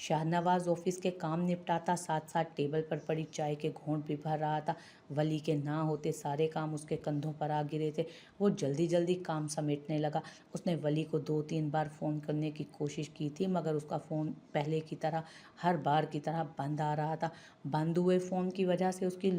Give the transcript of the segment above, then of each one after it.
Shahnawaz office के काम निपटाता साथ साथ टेबल पर पड़ी चाय के घूंट भी भर रहा था। वली के ना होते सारे काम उसके कंधों पर आ गिरे थे। वो जल्दी जल्दी काम समेटने लगा। उसने वली को 2-3 बार फ़ोन करने की कोशिश की थी, मगर उसका फ़ोन पहले की तरह हर बार की तरह बंद आ रहा था। बंद हुए फ़ोन की वजह से उसकी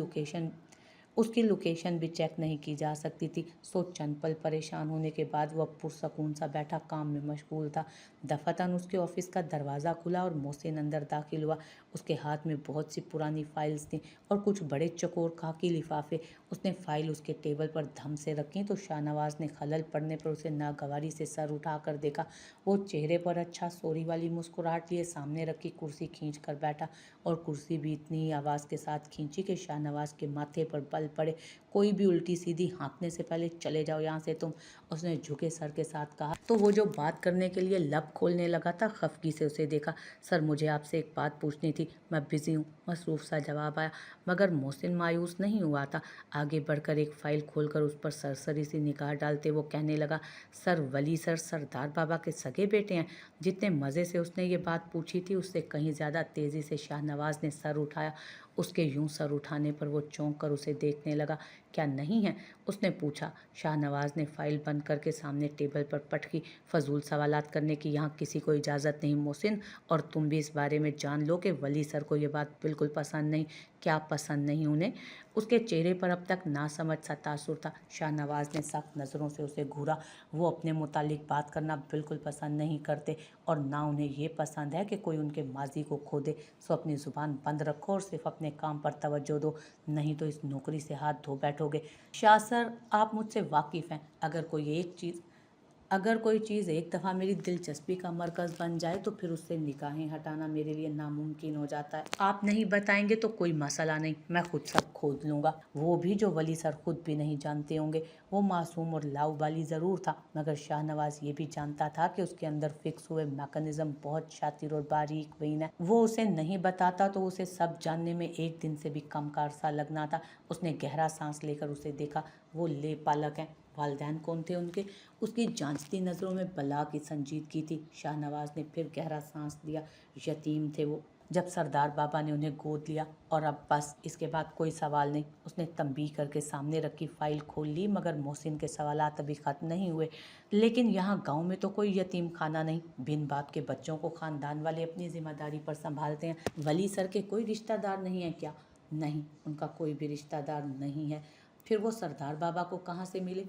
लोकेशन भी चेक नहीं की जा सकती थी। सो चंद पल परेशान होने के बाद वह पुरसकून सा बैठा काम में मशगूल था। दफातन उसके ऑफिस का दरवाज़ा खुला और मोहसिन अंदर दाखिल हुआ। उसके हाथ में बहुत सी पुरानी फाइल्स थीं और कुछ बड़े चकोर खाकी लिफाफे। उसने फाइल उसके टेबल पर धम से रखी तो शाहनवाज ने खलल पड़ने पर उसे नागवारी से सर उठाकर देखा। वो चेहरे पर अच्छा सोरी वाली मुस्कुराहट लिए सामने रखी कुर्सी खींच कर बैठा, और कुर्सी भी इतनी ही आवाज़ के साथ खींची कि शाहनवाज के माथे पर बल पड़े। कोई भी उल्टी सीधी हाँकने से पहले चले जाओ यहाँ से तुम, उसने झुके सर के साथ कहा। तो वो जो बात करने के लिए लब खोलने लगा था, खफगी से उसे देखा। सर, मुझे आपसे एक बात पूछनी थी। मैं बिजी हूँ, मसरूफ सा जवाब आया। मगर मोहसिन मायूस नहीं हुआ था। आगे बढ़कर एक फाइल खोलकर उस पर सरसरी सी निगाह डालते वो कहने लगा, सर वली सर सरदार बाबा के सगे बेटे हैं। जितने मज़े से उसने ये बात पूछी थी, उससे कहीं ज़्यादा तेज़ी से शाहनवाज ने सर उठाया। उसके यूं सर उठाने पर वो चौंक कर उसे देखने लगा। क्या नहीं है? उसने पूछा। शाहनवाज ने फाइल बंद करके सामने टेबल पर पटकी। फजूल सवालात करने की यहाँ किसी को इजाज़त नहीं मोहसिन, और तुम भी इस बारे में जान लो कि वली सर को ये बात बिल्कुल पसंद नहीं। क्या पसंद नहीं उन्हें? उसके चेहरे पर अब तक नासमझ सा तासुर था। शाहनवाज ने सख्त नज़रों से उसे घूरा। वो अपने मुतालिक बात करना बिल्कुल पसंद नहीं करते, और ना उन्हें ये पसंद है कि कोई उनके माजी को खो दे। सो अपनी ज़ुबान बंद रखो और सिर्फ अपने काम पर तवज्जो दो, नहीं तो इस नौकरी से हाथ धो बैठोगे। शाह सर, आप मुझसे वाकिफ़ हैं। अगर कोई चीज़ एक दफ़ा मेरी दिलचस्पी का मरकज़ बन जाए तो फिर उससे निगाहें हटाना मेरे लिए नामुमकिन हो जाता है। आप नहीं बताएंगे तो कोई मसला नहीं, मैं खुद सब खोद लूँगा। वो भी जो वली सर खुद भी नहीं जानते होंगे। वो मासूम और लाउबाली ज़रूर था, मगर शाहनवाज ये भी जानता था कि उसके अंदर फिक्स हुए मैकेनिज़्म बहुत शातिर और बारीक बीन है। वो उसे नहीं बताता तो उसे सब जानने में एक दिन से भी कम का अरसा लगना था। उसने गहरा सांस लेकर उसे देखा। वो ले पालक हैं। वालिदैन कौन थे उनके? उसकी जांचती नज़रों में बला की संजीदगी थी। शाहनवाज ने फिर गहरा सांस लिया। यतीम थे वो, जब सरदार बाबा ने उन्हें गोद लिया, और अब बस, इसके बाद कोई सवाल नहीं। उसने तंबीह करके सामने रखी फाइल खोल ली, मगर मोहसिन के सवालात अभी ख़त्म नहीं हुए। लेकिन यहाँ गांव में तो कोई यतीम खाना नहीं। बिन बाप के बच्चों को खानदान वाले अपनी जिम्मेदारी पर संभालते हैं। वली सर के कोई रिश्तेदार नहीं है क्या? नहीं, उनका कोई भी रिश्तेदार नहीं है। फिर वो सरदार बाबा को कहाँ से मिले?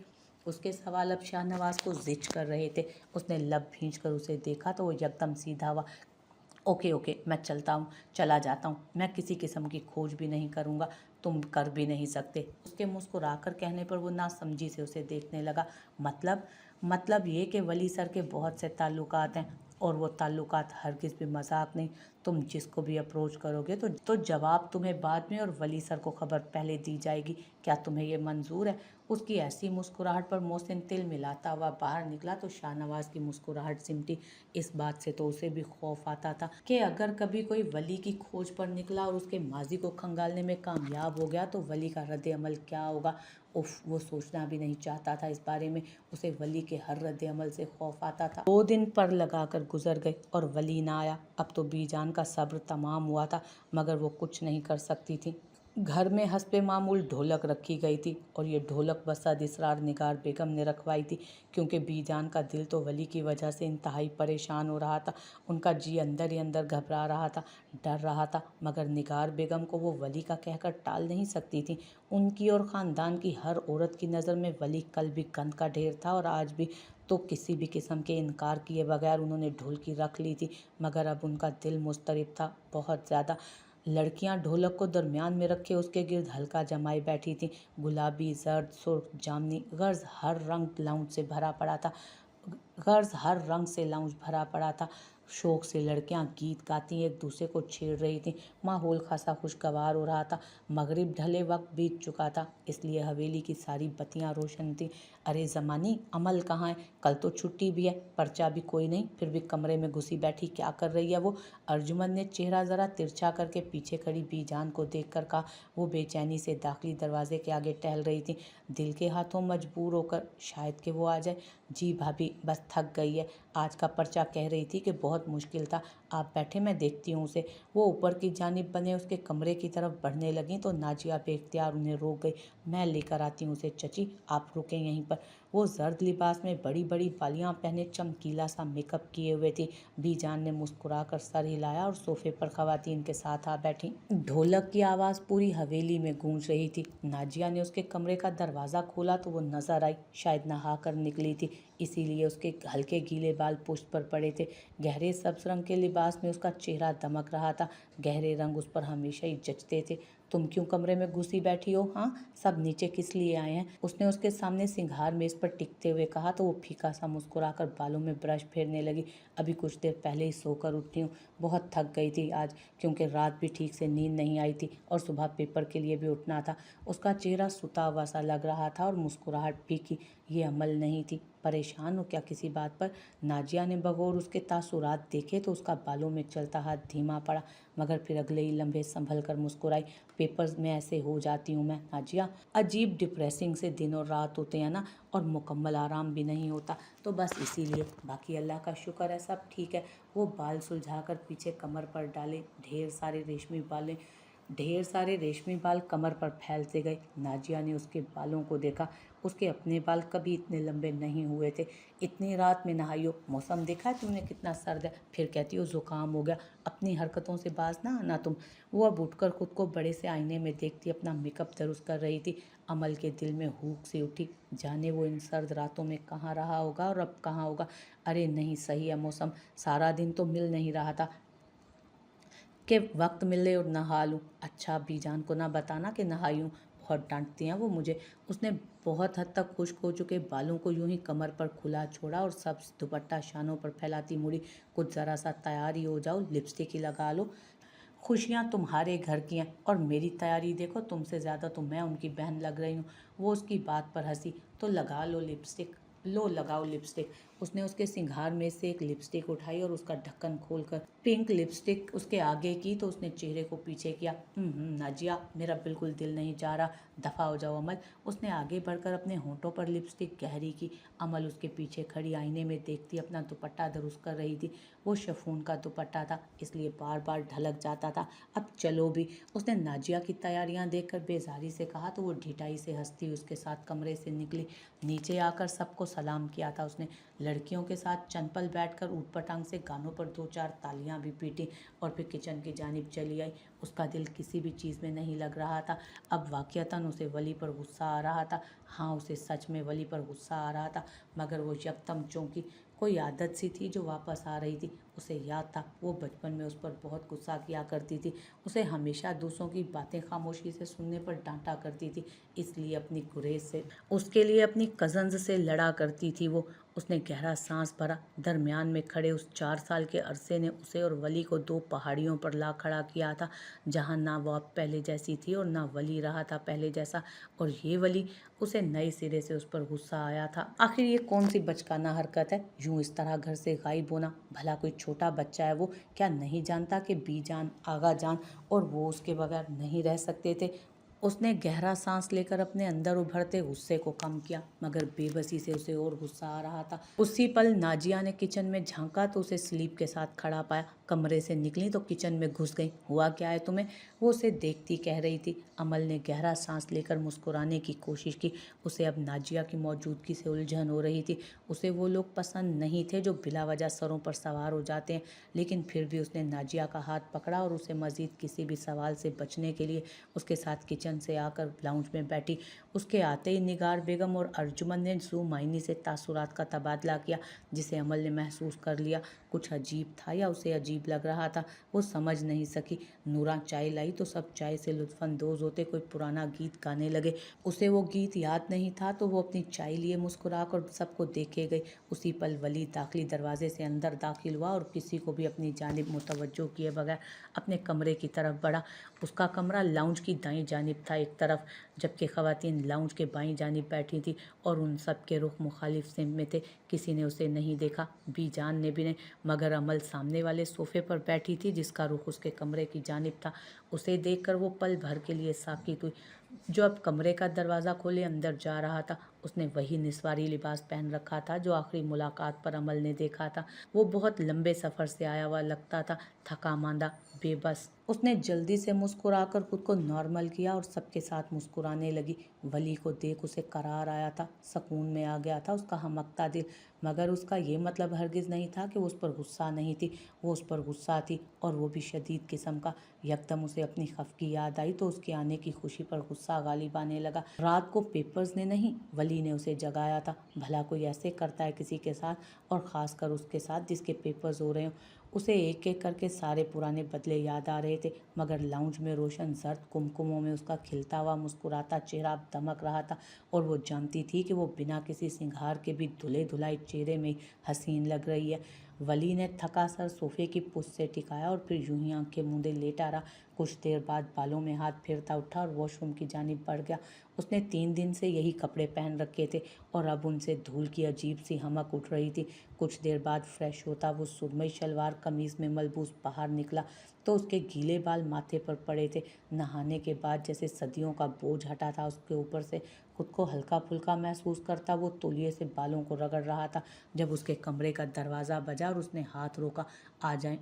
उसके सवाल अब शाहनवाज को जिच कर रहे थे। उसने लब भींच कर उसे देखा तो वो एकदम सीधा हुआ। ओके ओके, मैं चला जाता हूँ। मैं किसी किस्म की खोज भी नहीं करूँगा, तुम कर भी नहीं सकते। उसके मुस्कुराकर कहने पर वो नासमझी से उसे देखने लगा। मतलब ये कि वली सर के बहुत से ताल्लुकात हैं, और वो ताल्लुकात हरगिज़ भी मजाक नहीं। तुम जिसको भी अप्रोच करोगे तो जवाब तुम्हें बाद में और वली सर को खबर पहले दी जाएगी। क्या तुम्हें ये मंजूर है? उसकी ऐसी मुस्कुराहट पर मोहसिन तिल मिलाता हुआ बाहर निकला तो शाहनवाज की मुस्कुराहट सिमटी। इस बात से तो उसे भी खौफ आता था कि अगर कभी कोई वली की खोज पर निकला और उसके माजी को खंगालने में कामयाब हो गया तो वली का रद्द अमल क्या होगा। उफ, वो सोचना भी नहीं चाहता था इस बारे में। उसे वली के हर रद्द अमल से खौफ आता था। 2 दिन पर लगाकर गुजर गए और वली ना आया। अब तो बीजान का सब्र तमाम हुआ था, मगर वो कुछ नहीं कर सकती थी। घर में हस्बे मामूल ढोलक रखी गई थी, और ये ढोलक बसद इसरार निगार बेगम ने रखवाई थी, क्योंकि बीजान का दिल तो वली की वजह से इंतहाई परेशान हो रहा था। उनका जी अंदर ही अंदर घबरा रहा था, डर रहा था, मगर निगार बेगम को वो वली का कहकर टाल नहीं सकती थी। उनकी और ख़ानदान की हर औरत की नज़र में वली कल भी गंद का ढेर था, और आज भी। तो किसी भी किस्म के इनकार किए बगैर उन्होंने ढोलकी रख ली थी, मगर अब उनका दिल मुस्तरिब था, बहुत ज़्यादा। लड़कियां ढोलक को दरमियान में रखे उसके गिर्द हल्का जमाई बैठी थीं। गुलाबी, जर्द, सुर्ख, जामनी, गर्ज हर रंग लाउंज भरा पड़ा था। शौक से लड़कियां गीत गाती एक दूसरे को छेड़ रही थीं। माहौल खासा खुशगवार हो रहा था। मगरिब ढले वक्त बीत चुका था, इसलिए हवेली की सारी बत्तियां रोशन थीं। अरे ज़मानी, अमल कहाँ है? कल तो छुट्टी भी है, पर्चा भी कोई नहीं, फिर भी कमरे में घुसी बैठी क्या कर रही है वो? अर्जुमंद ने चेहरा ज़रा तिरछा करके पीछे खड़ी बीजान को देखकर कहा। वो बेचैनी से दाखिली दरवाजे के आगे टहल रही थी, दिल के हाथों मजबूर होकर, शायद कि वो आ जाए। जी भाभी, बस थक गई है। आज का पर्चा कह रही थी कि बहुत मुश्किल था, आप बैठे, मैं देखती हूँ उसे। वो ऊपर की जानिब बने उसके कमरे की तरफ बढ़ने लगीं तो नाजिया बेख्तियार उन्हें रोक गई। मैं लेकर आती हूँ उसे चची, आप रुकें यहीं पर। वो जर्द लिबास में बड़ी बड़ी बालियाँ पहने चमकीला सा मेकअप किए हुए थी। बीजान ने मुस्कुराकर सर हिलाया और सोफे पर खवातीन के साथ आ बैठी। ढोलक की आवाज़ पूरी हवेली में गूंज रही थी। नाजिया ने उसके कमरे का दरवाज़ा खोला तो वो नजर आई। शायद नहा कर निकली थी, इसीलिए उसके हल्के गीले बाल पुश्त पर पड़े थे। गहरे सब्ज रंग के लिबास में उसका चेहरा दमक रहा था। गहरे रंग उस पर हमेशा ही जचते थे। तुम क्यों कमरे में घुसी बैठी हो? हाँ, सब नीचे किस लिए आए हैं? उसने उसके सामने सिंगार मेज पर टिकते हुए कहा तो वो फीका सा मुस्कुराकर बालों में ब्रश फेरने लगी। अभी कुछ देर पहले ही सोकर उठी हूँ, बहुत थक गई थी आज, क्योंकि रात भी ठीक से नींद नहीं आई थी और सुबह पेपर के लिए भी उठना था। उसका चेहरा सुता हुआ सा लग रहा था और मुस्कुराहट फीकी, ये अमल नहीं थी। परेशान हो क्या किसी बात पर? नाजिया ने बगौर उसके तासुरात देखे तो उसका बालों में चलता हाथ धीमा पड़ा, मगर फिर अगले ही लम्हे संभल कर मुस्कुराई। पेपर्स में ऐसे हो जाती हूँ मैं नाजिया, अजीब डिप्रेसिंग से दिन और रात होते हैं ना, और मुकम्मल आराम भी नहीं होता, तो बस इसीलिए। बाकी अल्लाह का शुक्र है, सब ठीक है। वो बाल सुलझाकर पीछे कमर पर डाले। ढेर सारे रेशमी बाल कमर पर फैलते गए। नाजिया ने उसके बालों को देखा। उसके अपने बाल कभी इतने लंबे नहीं हुए थे। इतनी रात में नहाई हो? मौसम देखा है तुमने कितना सर्द है, फिर कहती हो जुकाम हो गया। अपनी हरकतों से बाज ना आना तुम। वो अब उठकर खुद को बड़े से आईने में देखती अपना मेकअप दुरुस्त कर रही थी। अमल के दिल में हूक सी उठी, जाने वो इन सर्द रातों में कहाँ रहा होगा और अब कहाँ होगा। अरे नहीं, सही है मौसम, सारा दिन तो मिल नहीं रहा था कि वक्त मिले और नहा लूँ। अच्छा, बीजान को ना बताना कि नहाई हूँ, बहुत डांटती हैं वो मुझे। उसने बहुत हद तक खुश्क हो चुके बालों को यूं ही कमर पर खुला छोड़ा और सब दुपट्टा शानों पर फैलाती मुड़ी। कुछ ज़रा सा तैयारी हो जाओ, लिपस्टिक ही लगा लो। खुशियाँ तुम्हारे घर की हैं और मेरी तैयारी देखो, तुमसे ज़्यादा तो मैं उनकी बहन लग रही हूँ। वो उसकी बात पर हंसी। तो लगा लो लिपस्टिक, लो लगाओ लिपस्टिक। उसने उसके सिंगार में से एक लिपस्टिक उठाई और उसका ढक्कन खोलकर पिंक लिपस्टिक उसके आगे की तो उसने चेहरे को पीछे किया। नाजिया, मेरा बिल्कुल दिल नहीं चाह रहा, दफ़ा हो जाओ अमल। उसने आगे बढ़कर अपने होंठों पर लिपस्टिक गहरी की। अमल उसके पीछे खड़ी आईने में देखती अपना दुपट्टा दुरुस्त कर रही थी। वो शिफॉन का दुपट्टा था, इसलिए बार बार ढलक जाता था। अब चलो भी। उसने नाजिया की तैयारियां देखकर बेजारी से कहा तो वो ढिठाई से हंसती उसके साथ कमरे से निकली। नीचे आकर सबको सलाम किया था उसने। लड़कियों के साथ चंपल बैठकर ऊटपटांग से गानों पर दो चार तालियां भी पीटी और फिर किचन की जानिब चली आई। उसका दिल किसी भी चीज़ में नहीं लग रहा था। अब वाक़ियतन उसे वली पर गुस्सा आ रहा था। हाँ, उसे सच में वली पर गुस्सा आ रहा था, मगर वो यकदम चौंकी। कोई आदत सी थी जो वापस आ रही थी। उसे याद था वो बचपन में उस पर बहुत गुस्सा किया करती थी। उसे हमेशा दूसरों की बातें खामोशी से सुनने पर डांटा करती थी, इसलिए अपनी गुरेज से उसके लिए अपनी कज़न्स से लड़ा करती थी वो। उसने गहरा सांस भरा। दरमियान में खड़े उस 4 साल के अरसे ने उसे और वली को दो पहाड़ियों पर ला खड़ा किया था, जहाँ ना वो अब पहले जैसी थी और ना वली रहा था पहले जैसा। और ये वली, उसे नए सिरे से उस पर गुस्सा आया था। आखिर ये कौन सी बचकाना हरकत है, यूं इस तरह घर से गायब होना? भला कोई छोटा बच्चा है वो, क्या नहीं जानता कि बीजान, आगा जान और वो उसके बगैर नहीं रह सकते थे? उसने गहरा सांस लेकर अपने अंदर उभरते गुस्से को कम किया, मगर बेबसी से उसे और गुस्सा आ रहा था। उसी पल नाजिया ने किचन में झांका तो उसे स्लीप के साथ खड़ा पाया। कमरे से निकली तो किचन में घुस गई। हुआ क्या है तुम्हें? वो उसे देखती कह रही थी। अमल ने गहरा सांस लेकर मुस्कुराने की कोशिश की। उसे अब नाजिया की मौजूदगी से उलझन हो रही थी। उसे वो लोग पसंद नहीं थे जो बिला वजह सरों पर सवार हो जाते हैं, लेकिन फिर भी उसने नाजिया का हाथ पकड़ा और उसे मजीद किसी भी सवाल से बचने के लिए उसके साथ किचन से आकर लाउंज में बैठी। उसके आते ही निगार बेगम और अर्जुमन ने जू मायनी से तासुरात का तबादला किया, जिसे अमल ने महसूस कर लिया। कुछ अजीब था या उसे अजीब लग रहा था, वो समझ नहीं सकी। नूरा चाय लाई तो सब चाय से लुत्फानंदोज होते कोई पुराना गीत गाने लगे। उसे वो गीत याद नहीं था तो वो अपनी चाय लिए मुस्कुरा कर सबको देखे गई। उसी पल वली दाखिली दरवाजे से अंदर दाखिल हुआ और किसी को भी अपनी जानिब मुतवज्जो किए बगैर अपने कमरे की तरफ बढ़ा। उसका कमरा लाउंज की दाईं जानिब था एक तरफ, जबकि ख़वातीन लाउंज के बाईं जानिब बैठी थी और उन सब के रुख मुखालिफ सिम में थे। किसी ने उसे नहीं देखा, बीजान ने भी नहीं, मगर अमल सामने वाले सोफे पर बैठी थी जिसका रुख उसके कमरे की जानिब था। उसे देखकर वो पल भर के लिए साकित हुई। जो अब कमरे का दरवाज़ा खोले अंदर जा रहा था, उसने वही निस्वारी लिबास पहन रखा था जो आखिरी मुलाकात पर अमल ने देखा था। वो बहुत लंबे सफ़र से आया हुआ लगता था, थका मांदा, बेबस। उसने जल्दी से मुस्कुराकर खुद को नॉर्मल किया और सबके साथ मुस्कुराने लगी। वली को देख उसे करार आया था, सुकून में आ गया था उसका हमकता दिल। मगर उसका ये मतलब हरगिज़ नहीं था कि वो उस पर गुस्सा नहीं थी। वो उस पर गुस्सा थी, और वो भी शदीद किस्म का। यकदम उसे अपनी खफ की याद आई तो उसके आने की खुशी पर गुस्सा गालिब आने लगा। रात को पेपर्स ने नहीं, वली ने उसे जगाया था। भला कोई ऐसे करता है किसी के साथ, और ख़ासकर उसके साथ जिसके पेपर्स हो रहे हों। उसे एक एक करके सारे पुराने बदले याद आ रहे थे, मगर लाउंज में रोशन जर्द कुमकुमों में उसका खिलता हुआ मुस्कुराता चेहरा अब दमक रहा था, और वो जानती थी कि वो बिना किसी सिंगार के भी धुले धुलाई चेहरे में हसीन लग रही है। वली ने थका सर सोफे की पुष्ट से टिकाया और फिर यूं ही आंखें मूंदे लेटा रहा। कुछ देर बाद बालों में हाथ फेरता उठा और वॉशरूम की जानिब बढ़ गया। उसने 3 दिन से यही कपड़े पहन रखे थे और अब उनसे धूल की अजीब सी हमक उठ रही थी। कुछ देर बाद फ्रेश होता वो सुरमई शलवार कमीज़ में मलबूस बाहर निकला तो उसके गीले बाल माथे पर पड़े थे। नहाने के बाद जैसे सदियों का बोझ हटा था उसके ऊपर से। खुद को हल्का फुल्का महसूस करता वो तौलिए से बालों को रगड़ रहा था जब उसके कमरे का दरवाज़ा बजा और उसने हाथ रोका। आ जाएं।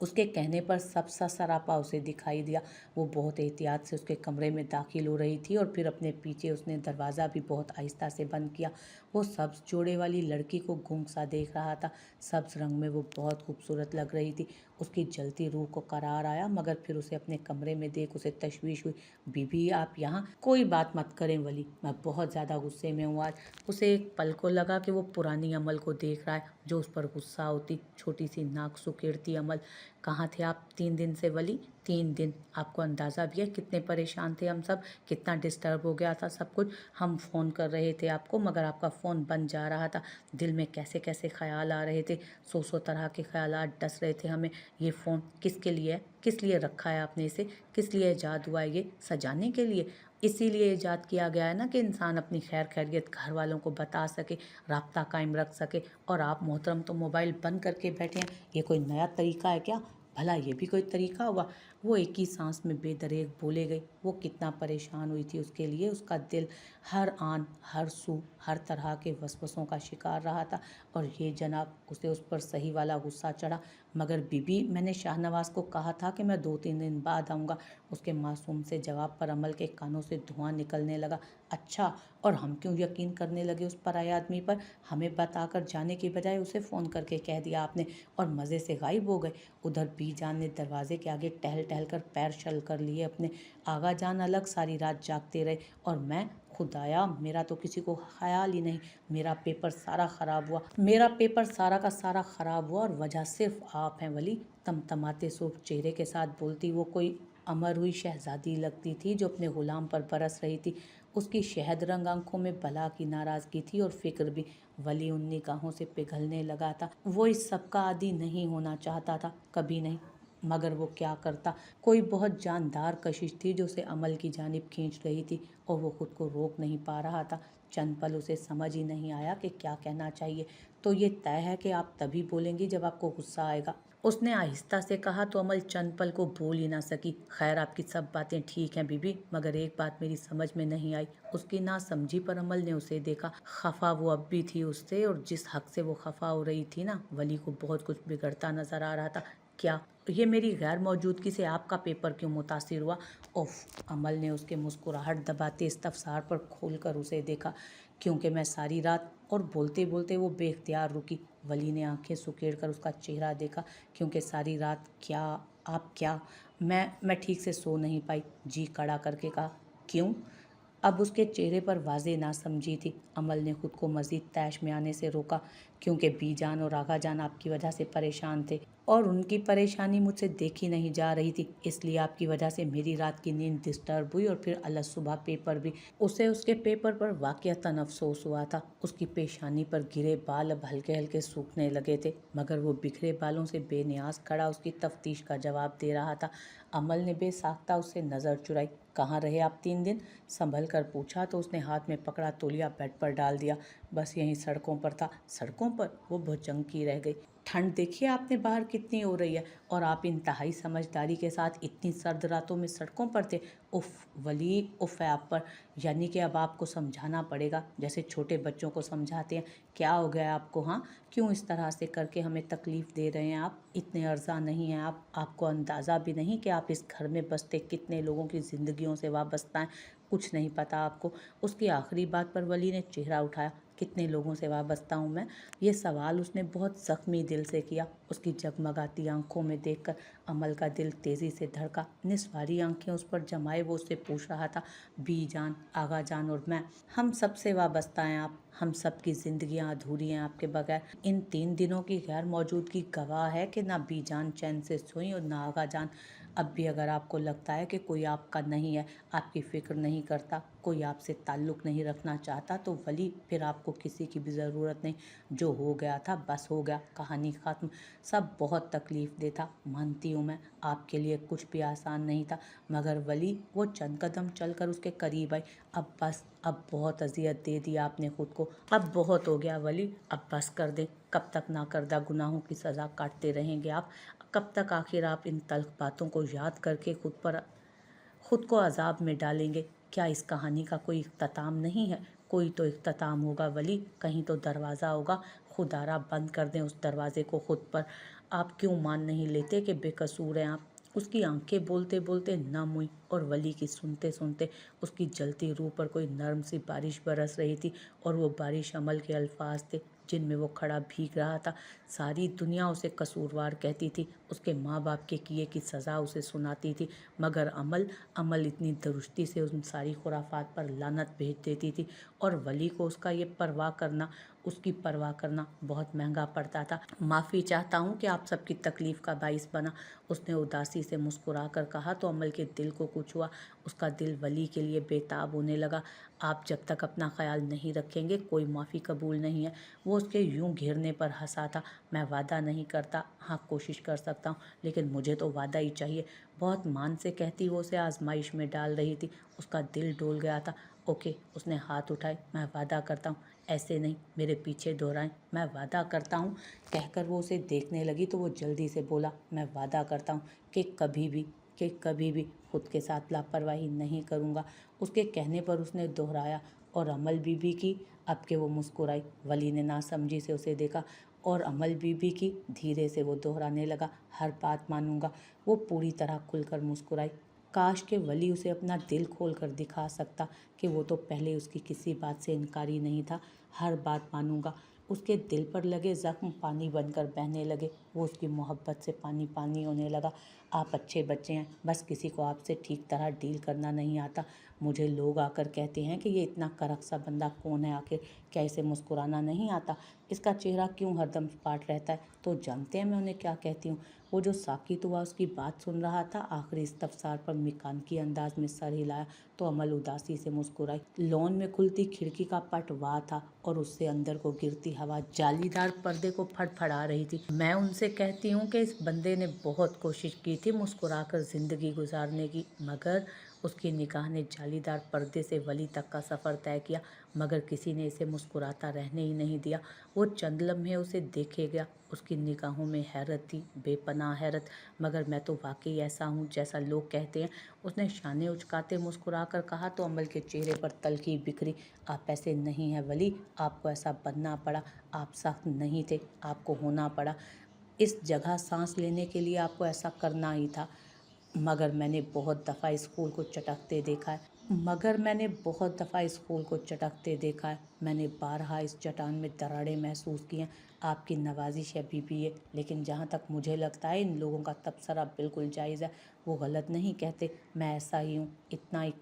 उसके कहने पर सब सा सरापा उसे दिखाई दिया। वो बहुत एहतियात से उसके कमरे में दाखिल हो रही थी और फिर अपने पीछे उसने दरवाज़ा भी बहुत आहिस्ता से बंद किया। वो सब्ज़ जोड़े वाली लड़की को गूंग सा देख रहा था। सब्ज़ रंग में वो बहुत खूबसूरत लग रही थी। उसकी जलती रूह को करार आया, मगर फिर उसे अपने कमरे में देख उसे तशवीश हुई। बीबी आप यहाँ? कोई बात मत करें वली, मैं बहुत ज़्यादा गुस्से में हूँ आज। उसे एक पल को लगा कि वो पुरानी अमल को देख रहा है जो उस पर गुस्सा होती। छोटी सी नाक सुकेड़ती अमल, कहाँ थे आप 3 दिन से वली? 3 दिन? आपको अंदाज़ा भी है कितने परेशान थे हम सब, कितना डिस्टर्ब हो गया था सब कुछ। हम फ़ोन कर रहे थे आपको मगर आपका फ़ोन बंद जा रहा था। दिल में कैसे कैसे ख्याल आ रहे थे, सौ तरह के ख्यालात डस रहे थे हमें। ये फ़ोन किसके लिए है? किस लिए रखा है आपने इसे? किस लिए ईजाद हुआ है ये? सजाने के लिए? इसीलिए ईजाद किया गया है ना कि इंसान अपनी खैर खैरियत घर वालों को बता सके, राब्ता कायम रख सके। और आप मोहतरम तो मोबाइल बंद करके बैठे हैं। ये कोई नया तरीका है क्या? भला ये भी कोई तरीका हुआ? वो एक ही सांस में बेदरेक बोले गई। वो कितना परेशान हुई थी उसके लिए। उसका दिल हर आन हर सू हर तरह के वसवसों का शिकार रहा था। और ये जनाब, उसे उस पर सही वाला गुस्सा चढ़ा। मगर बीबी, मैंने शाहनवाज को कहा था कि मैं 2-3 दिन बाद आऊँगा। उसके मासूम से जवाब पर अमल के कानों से धुआं निकलने लगा। अच्छा, और हम क्यों यकीन करने लगे उस पराये आदमी पर? हमें बताकर जाने की बजाय उसे फ़ोन करके कह दिया आपने, और मज़े से गायब हो गए। उधर बीजान ने दरवाजे के आगे टहल टहल कर पैर शल कर लिए अपने। आगा जान अलग सारी रात जागते रहे, और मैं, खुदाया मेरा तो किसी को ख्याल ही नहीं। मेरा पेपर सारा ख़राब हुआ, मेरा पेपर सारा का सारा ख़राब हुआ, और वजह सिर्फ आप हैं वली। तमतमाते सुर्ख चेहरे के साथ बोलती वो कोई अमर हुई शहजादी लगती थी जो अपने गुलाम पर बरस रही थी। उसकी शहद रंग आंखों में बला की नाराज़गी थी और फिक्र भी। वली उन निगाहों से पिघलने लगा था। वो इस सब का आदी नहीं होना चाहता था, कभी नहीं। मगर वो क्या करता? कोई बहुत जानदार कशिश थी जो उसे अमल की जानिब खींच रही थी, और वो खुद को रोक नहीं पा रहा था। चंद पल उसे समझ ही नहीं आया कि क्या कहना चाहिए। तो ये तय है कि आप तभी बोलेंगी जब आपको गुस्सा आएगा, उसने आहिस्ता से कहा। तो अमल चंद पल को बोल ही ना सकी। खैर, आपकी सब बातें ठीक हैं बीबी, मगर एक बात मेरी समझ में नहीं आई। उसकी ना समझी पर अमल ने उसे देखा। खफा वो अब भी थी उससे, और जिस हक से वो खफा हो रही थी ना, वली को बहुत कुछ बिगड़ता नजर आ रहा था। क्या ये मेरी गैर मौजूदगी से आपका पेपर क्यों मुतासिर हुआ? उफ! अमल ने उसके मुस्कुराहट दबाते इस्तफसार पर खोलकर उसे देखा। क्योंकि मैं सारी रात, और बोलते बोलते वो बेख्तियार रुकी। वली ने आंखें सुकेड़ कर उसका चेहरा देखा। क्योंकि सारी रात क्या? आप क्या? मैं ठीक से सो नहीं पाई, जी कड़ा करके कहा। क्यों? अब उसके चेहरे पर वाज़ेह नासमझी थी। अमल ने खुद को मज़ीद तैश में आने से रोका। क्योंकि बीजान और आगा जान आपकी वजह से परेशान थे, और उनकी परेशानी मुझसे देखी नहीं जा रही थी, इसलिए आपकी वजह से मेरी रात की नींद डिस्टर्ब हुई और फिर अलग सुबह पेपर भी। उसे उसके पेपर पर वाकईतन अफसोस हुआ था। उसकी पेशानी पर गिरे बाल अब हल्के हल्के सूखने लगे थे, मगर वो बिखरे बालों से बेनियाज खड़ा उसकी तफ्तीश का जवाब दे रहा था। अमल ने बेसाख्ता उससे नज़र चुराई। कहाँ रहे आप 3 दिन? संभल कर पूछा तो उसने हाथ में पकड़ा तौलिया बेड पर डाल दिया। बस यहीं सड़कों पर था। सड़कों पर? वो भौचक्की रह गई। ठंड देखिए आपने बाहर कितनी हो रही है, और आप इंतहाई समझदारी के साथ इतनी सर्द रातों में सड़कों पर थे। उफ वली, उफ है आप पर। यानी कि अब आपको समझाना पड़ेगा जैसे छोटे बच्चों को समझाते हैं। क्या हो गया आपको? हाँ, क्यों इस तरह से करके हमें तकलीफ़ दे रहे हैं आप? इतने अर्जा नहीं हैं आप। आपको अंदाज़ा भी नहीं कि आप इस घर में बसते कितने लोगों की ज़िंदगियों से वाबस्ता हैं। कुछ नहीं पता आपको। उसकी आखिरी बात पर वली ने चेहरा उठाया। कितने लोगों से वाबस्ता हूँ मैं? ये सवाल उसने बहुत ज़ख्मी दिल से किया। उसकी जगमगाती आंखों में देखकर अमल का दिल तेज़ी से धड़का। निस्वारी आंखें उस पर जमाए वो उससे पूछ रहा था, बी जान, आगा जान और मैं, हम सबसे वाबस्ता हैं आप। हम सब की जिंदगियां अधूरी हैं आपके बगैर। इन 3 दिनों की गैर मौजूदगी गवाह है कि ना बी जान चैन से सोई और ना आगा जान। अब भी अगर आपको लगता है कि कोई आपका नहीं है, आपकी फ़िक्र नहीं करता, कोई आपसे ताल्लुक़ नहीं रखना चाहता, तो वली फिर आपको किसी की भी ज़रूरत नहीं। जो हो गया था बस हो गया, कहानी ख़त्म। सब बहुत तकलीफ़ दे था, मानती हूँ मैं, आपके लिए कुछ भी आसान नहीं था, मगर वली। वो चंद कदम चलकर उसके करीब आई। अब बस, अब बहुत अजियत दे दी आपने खुद को। अब बहुत हो गया वली, अब बस कर दें। कब तक नाकर्दा गुनाहों की सज़ा काटते रहेंगे आप? कब तक आखिर आप इन तल्ख बातों को याद करके खुद को अजाब में डालेंगे? क्या इस कहानी का कोई इख्तिताम नहीं है? कोई तो इख्तिताम होगा वली, कहीं तो दरवाज़ा होगा। खुदारा बंद कर दें उस दरवाजे को खुद पर। आप क्यों मान नहीं लेते कि बेकसूर हैं आप? उसकी आंखें बोलते बोलते नम हुई और वली की सुनते सुनते उसकी जलती रूह पर कोई नर्म सी बारिश बरस रही थी, और वो बारिश अमल के अल्फाज थे जिनमें वो खड़ा भीग रहा था। सारी दुनिया उसे कसूरवार कहती थी, उसके माँ बाप के किए की सज़ा उसे सुनाती थी, मगर अमल इतनी दुरुस्ती से उन सारी खुराफात पर लानत भेज देती थी, और वली को उसकी परवाह करना बहुत महंगा पड़ता था। माफ़ी चाहता हूँ कि आप सबकी तकलीफ़ का बाइस बना, उसने उदासी से मुस्कुरा कर कहा तो अमल के दिल को कुछ हुआ। उसका दिल वली के लिए बेताब होने लगा। आप जब तक अपना ख्याल नहीं रखेंगे कोई माफ़ी कबूल नहीं है। वो उसके यूं घेरने पर हंसा था। मैं वादा नहीं करता, हाँ कोशिश कर सकता हूँ, लेकिन मुझे तो वादा ही चाहिए। बहुत मान से कहती वो उसे आजमाइश में डाल रही थी। उसका दिल डोल गया था। ओके, उसने हाथ उठाए। मैं वादा करता हूँ। ऐसे नहीं, मेरे पीछे दोहराएं, मैं वादा करता हूँ। कहकर वो उसे देखने लगी तो वो जल्दी से बोला, मैं वादा करता हूँ कि कभी भी खुद के साथ लापरवाही नहीं करूँगा। उसके कहने पर उसने दोहराया, और अमल बीबी की? अब के वो मुस्कुराई। वली ने नासमझी से उसे देखा, और अमल बीबी की? धीरे से वो दोहराने लगा, हर बात मानूंगा। वो पूरी तरह खुलकर मुस्कुराई। काश के वली उसे अपना दिल खोल कर दिखा सकता कि वो तो पहले उसकी किसी बात से इनकारी नहीं था। हर बात मानूंगा। उसके दिल पर लगे ज़ख्म पानी बनकर बहने लगे। वो उसकी मोहब्बत से पानी पानी होने लगा। आप अच्छे बच्चे हैं, बस किसी को आपसे ठीक तरह डील करना नहीं आता। मुझे लोग आकर कहते हैं कि ये इतना करक सा बंदा कौन है आखिर, क्या इसे मुस्कुराना नहीं आता, इसका चेहरा क्यों हरदम सपाट रहता है? तो जानते हैं मैं उन्हें क्या कहती हूँ? वो जो साकित हुआ उसकी बात सुन रहा था, आखिरी इस्तफसार पर मिकानकी अंदाज में सर हिलाया तो अमल उदासी से मुस्कुराई। लॉन में खुलती खिड़की का पट वाह था, और उससे अंदर को गिरती हवा जालीदार पर्दे को फड़फड़ा रही थी। मैं उनसे कहती हूँ कि इस बंदे ने बहुत कोशिश की थी मुस्कुराकर ज़िंदगी गुजारने की, मगर उसकी निगाह ने जालीदार पर्दे से वली तक का सफ़र तय किया, मगर किसी ने इसे मुस्कुराता रहने ही नहीं दिया। वो चंद लम्हे उसे देखे गया। उसकी निगाहों में हैरत थी, बेपनाह हैरत। मगर मैं तो वाकई ऐसा हूँ जैसा लोग कहते हैं, उसने शाने उचकाते मुस्कुरा कर कहा तो अमल के चेहरे पर तल्खी बिखरी। आप ऐसे नहीं हैं वली, आपको ऐसा बनना पड़ा। आप सख्त नहीं थे, आपको होना पड़ा। इस जगह सांस लेने के लिए आपको ऐसा करना ही था। मगर मैंने बहुत दफ़ा स्कूल को चटकते देखा है। मैंने बारहा इस चट्टान में दरारें महसूस की हैं। आपकी नवाजिश अभी भी है, लेकिन जहाँ तक मुझे लगता है इन लोगों का तबसरा बिल्कुल जायज़ है। वो गलत नहीं कहते, मैं ऐसा ही हूँ, इतना ही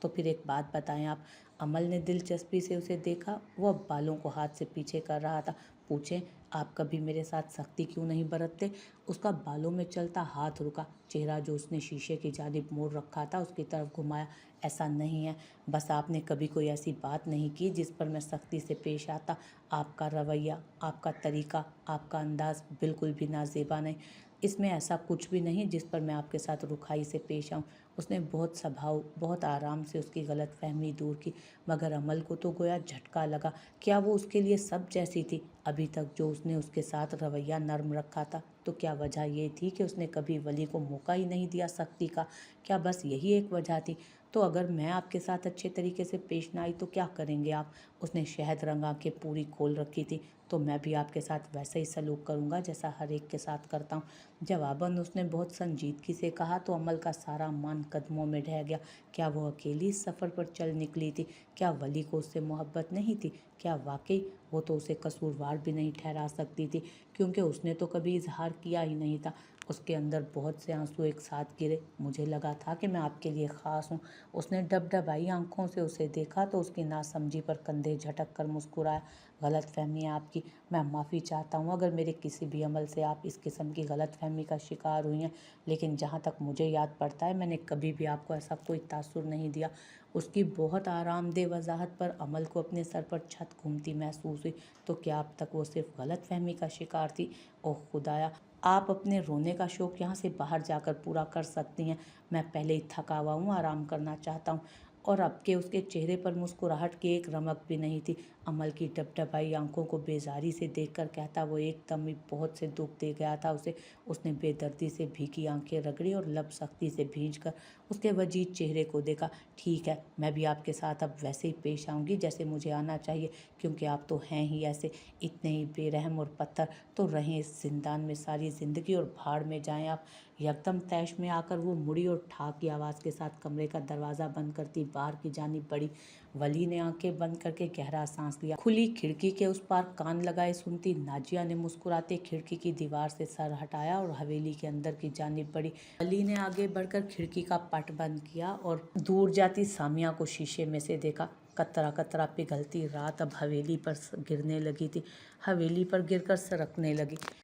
तो फिर एक बात बताएं आप। अमल ने दिलचस्पी से उसे देखा। वो अब बालों को हाथ से पीछे कर रहा था। पूछें, आप कभी मेरे साथ सख्ती क्यों नहीं बरतते? उसका बालों में चलता हाथ रुका। चेहरा जो उसने शीशे की जानिब मोड़ रखा था उसकी तरफ घुमाया। ऐसा नहीं है, बस आपने कभी कोई ऐसी बात नहीं की जिस पर मैं सख्ती से पेश आता। आपका रवैया, आपका तरीका, आपका अंदाज बिल्कुल भी नाजेबा नहीं। इसमें ऐसा कुछ भी नहीं जिस पर मैं आपके साथ रुखाई से पेश आऊँ। उसने बहुत स्वभाव, बहुत आराम से उसकी गलतफहमी दूर की, मगर अमल को तो गोया झटका लगा। क्या वो उसके लिए सब जैसी थी? अभी तक जो उसने उसके साथ रवैया नर्म रखा था, तो क्या वजह ये थी कि उसने कभी वली को मौका ही नहीं दिया सख्ती का? क्या बस यही एक वजह थी? तो अगर मैं आपके साथ अच्छे तरीके से पेश ना आई तो क्या करेंगे आप? उसने शहद रंग आंखें पूरी खोल रखी थी। तो मैं भी आपके साथ वैसा ही सलूक करूँगा जैसा हर एक के साथ करता हूँ। जवाबन उसने बहुत संजीदगी से कहा तो अमल का सारा मान कदमों में ढह गया। क्या वो अकेली इस सफ़र पर चल निकली थी? क्या वली को उससे मोहब्बत नहीं थी? क्या वाकई वो तो उसे कसूरवार भी नहीं ठहरा सकती थी, क्योंकि उसने तो कभी इजहार किया ही नहीं था। उसके अंदर बहुत से आंसू एक साथ गिरे। मुझे लगा था कि मैं आपके लिए ख़ास हूँ। उसने डबडबाई आंखों से उसे देखा तो उसकी नासमझी पर कंधे झटक कर मुस्कुराया। गलत फहमी है आपकी, मैं माफ़ी चाहता हूँ अगर मेरे किसी भी अमल से आप इस किस्म की गलत फहमी का शिकार हुई हैं, लेकिन जहाँ तक मुझे याद पड़ता है मैंने कभी भी आपको ऐसा कोई तासुर नहीं दिया। उसकी बहुत आरामदेह वजाहत पर अमल को अपने सर पर छत घूमती महसूस हुई। तो क्या अब तक वो सिर्फ गलत फहमी का शिकार थी? ओह खुदाया, आप अपने रोने का शौक़ यहाँ से बाहर जाकर पूरा कर सकती हैं। मैं पहले ही थका हुआ हूँ, आराम करना चाहता हूँ। और अब के उसके चेहरे पर मुस्कुराहट की एक रमक भी नहीं थी। अमल की डबडबाई आंखों को बेजारी से देखकर कहता वो एकदम ही बहुत से दुख दे गया था उसे। उसने बेदर्दी से भीगी आंखें रगड़ी और लब सख्ती से भींचकर उसके वजीद चेहरे को देखा। ठीक है, मैं भी आपके साथ अब वैसे ही पेश आऊँगी जैसे मुझे आना चाहिए, क्योंकि आप तो हैं ही ऐसे, इतने ही बेरहम और पत्थर। तो रहें इस जिंदान में सारी ज़िंदगी और भाड़ में जाएं आप। यकदम तैश में आकर वो मुड़ी और ठाक की आवाज़ के साथ कमरे का दरवाज़ा बंद करती बाहर की जानिब बढ़ी। वली ने आंखें बंद करके गहरा सांस लिया। खुली खिड़की के उस पार कान लगाए सुनती नाजिया ने मुस्कुराते खिड़की की दीवार से सर हटाया और हवेली के अंदर की जानिब बढ़ी। वली ने आगे बढ़कर खिड़की का पट बंद किया और दूर जाती सामिया को शीशे में से देखा। कतरा कतरा पिघलती रात अब हवेली पर गिरने लगी थी, हवेली पर गिरकर सरकने लगी।